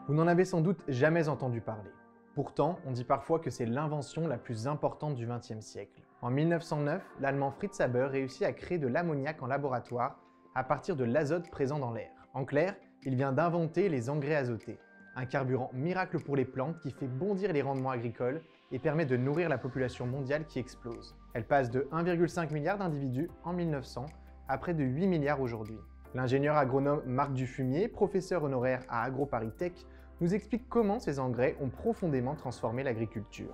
Vous n'en avez sans doute jamais entendu parler. Pourtant, on dit parfois que c'est l'invention la plus importante du XXe siècle. En 1909, l'Allemand Fritz Haber réussit à créer de l'ammoniac en laboratoire à partir de l'azote présent dans l'air. En clair, il vient d'inventer les engrais azotés, un carburant miracle pour les plantes qui fait bondir les rendements agricoles et permet de nourrir la population mondiale qui explose. Elle passe de 1,5 milliard d'individus en 1900 à près de 8 milliards aujourd'hui. L'ingénieur agronome Marc Dufumier, professeur honoraire à AgroParis Tech, nous explique comment ces engrais ont profondément transformé l'agriculture.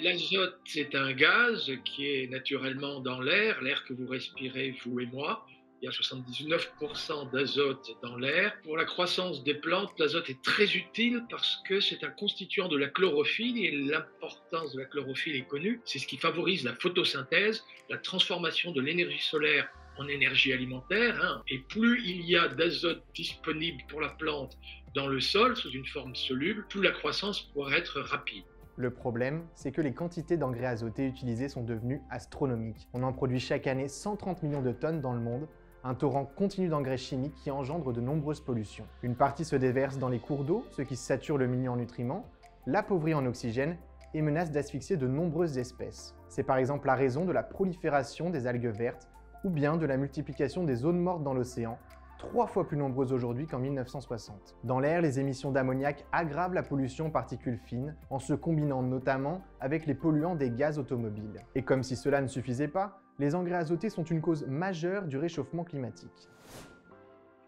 L'azote, c'est un gaz qui est naturellement dans l'air que vous respirez, vous et moi. Il y a 79% d'azote dans l'air. Pour la croissance des plantes, l'azote est très utile parce que c'est un constituant de la chlorophylle et l'importance de la chlorophylle est connue. C'est ce qui favorise la photosynthèse, la transformation de l'énergie solaire en énergie alimentaire. Et plus il y a d'azote disponible pour la plante dans le sol sous une forme soluble, plus la croissance pourra être rapide. Le problème, c'est que les quantités d'engrais azotés utilisés sont devenues astronomiques. On en produit chaque année 130 millions de tonnes dans le monde, un torrent continu d'engrais chimiques qui engendre de nombreuses pollutions. Une partie se déverse dans les cours d'eau, ce qui sature le milieu en nutriments, l'appauvrit en oxygène et menace d'asphyxier de nombreuses espèces. C'est par exemple la raison de la prolifération des algues vertes ou bien de la multiplication des zones mortes dans l'océan, 3 fois plus nombreuses aujourd'hui qu'en 1960. Dans l'air, les émissions d'ammoniac aggravent la pollution aux particules fines, en se combinant notamment avec les polluants des gaz automobiles. Et comme si cela ne suffisait pas, les engrais azotés sont une cause majeure du réchauffement climatique.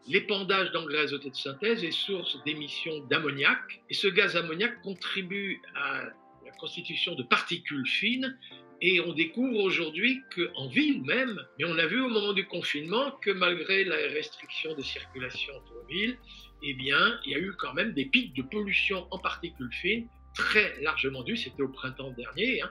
L'épandage d'engrais azotés de synthèse est source d'émissions d'ammoniac, et ce gaz ammoniac contribue à la constitution de particules fines. Et on découvre aujourd'hui qu'en ville même, mais on a vu au moment du confinement que malgré la restriction de circulation automobile, eh bien, il y a eu quand même des pics de pollution en particules fines très largement dus, c'était au printemps dernier,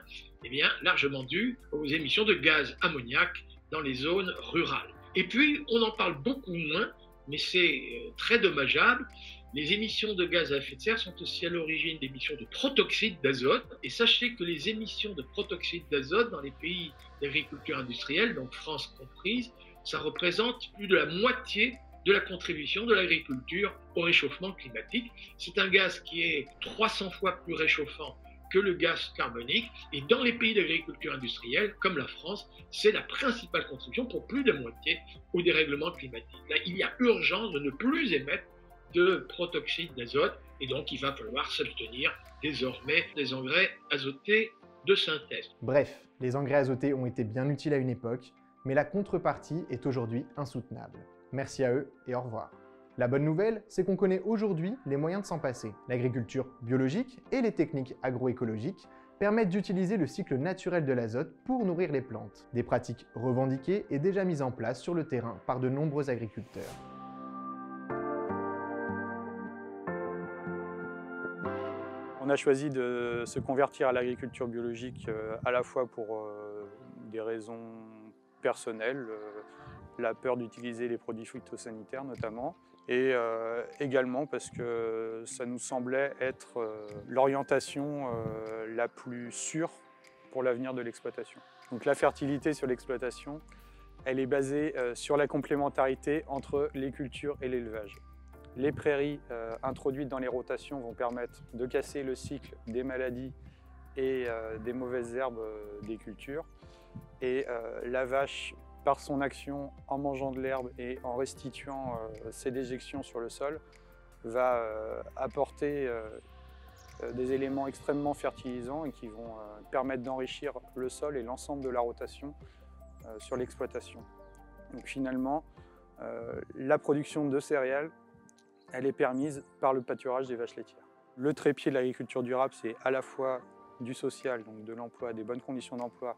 eh bien, largement dus aux émissions de gaz ammoniac dans les zones rurales. Et puis, on en parle beaucoup moins, mais c'est très dommageable. Les émissions de gaz à effet de serre sont aussi à l'origine d'émissions de protoxyde d'azote. Et sachez que les émissions de protoxyde d'azote dans les pays d'agriculture industrielle, donc France comprise, ça représente plus de la moitié de la contribution de l'agriculture au réchauffement climatique. C'est un gaz qui est 300 fois plus réchauffant que le gaz carbonique. Et dans les pays d'agriculture industrielle, comme la France, c'est la principale contribution pour plus de la moitié au dérèglement climatique. Là, il y a urgence de ne plus émettre de protoxyde d'azote et donc il va falloir s'abstenir désormais des engrais azotés de synthèse. Bref, les engrais azotés ont été bien utiles à une époque, mais la contrepartie est aujourd'hui insoutenable. Merci à eux et au revoir. La bonne nouvelle, c'est qu'on connaît aujourd'hui les moyens de s'en passer. L'agriculture biologique et les techniques agroécologiques permettent d'utiliser le cycle naturel de l'azote pour nourrir les plantes. Des pratiques revendiquées et déjà mises en place sur le terrain par de nombreux agriculteurs. On a choisi de se convertir à l'agriculture biologique à la fois pour des raisons personnelles, la peur d'utiliser les produits phytosanitaires notamment, et également parce que ça nous semblait être l'orientation la plus sûre pour l'avenir de l'exploitation. Donc la fertilité sur l'exploitation, elle est basée sur la complémentarité entre les cultures et l'élevage. Les prairies introduites dans les rotations vont permettre de casser le cycle des maladies et des mauvaises herbes des cultures. Et la vache, par son action en mangeant de l'herbe et en restituant ses déjections sur le sol, va apporter des éléments extrêmement fertilisants et qui vont permettre d'enrichir le sol et l'ensemble de la rotation sur l'exploitation. Donc finalement, la production de céréales, elle est permise par le pâturage des vaches laitières. Le trépied de l'agriculture durable, c'est à la fois du social, donc de l'emploi, des bonnes conditions d'emploi,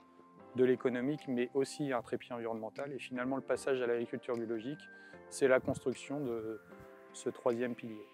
de l'économique, mais aussi un trépied environnemental. Et finalement, le passage à l'agriculture biologique, c'est la construction de ce troisième pilier.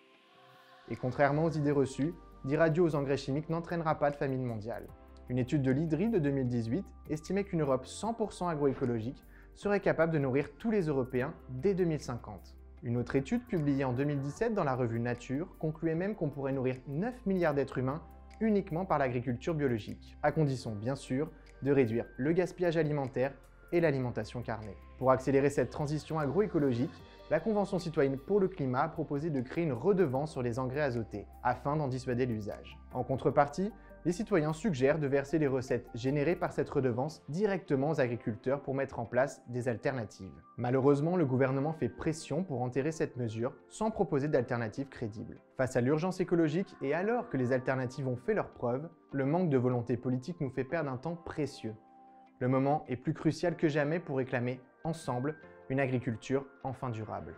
Et contrairement aux idées reçues, dire adieu aux engrais chimiques n'entraînera pas de famine mondiale. Une étude de l'IDRI de 2018 estimait qu'une Europe 100% agroécologique serait capable de nourrir tous les Européens dès 2050. Une autre étude publiée en 2017 dans la revue Nature concluait même qu'on pourrait nourrir 9 milliards d'êtres humains uniquement par l'agriculture biologique, à condition bien sûr de réduire le gaspillage alimentaire et l'alimentation carnée. Pour accélérer cette transition agroécologique, la Convention citoyenne pour le climat a proposé de créer une redevance sur les engrais azotés, afin d'en dissuader l'usage. En contrepartie, les citoyens suggèrent de verser les recettes générées par cette redevance directement aux agriculteurs pour mettre en place des alternatives. Malheureusement, le gouvernement fait pression pour enterrer cette mesure sans proposer d'alternatives crédibles. Face à l'urgence écologique et alors que les alternatives ont fait leurs preuves, le manque de volonté politique nous fait perdre un temps précieux. Le moment est plus crucial que jamais pour réclamer ensemble une agriculture enfin durable.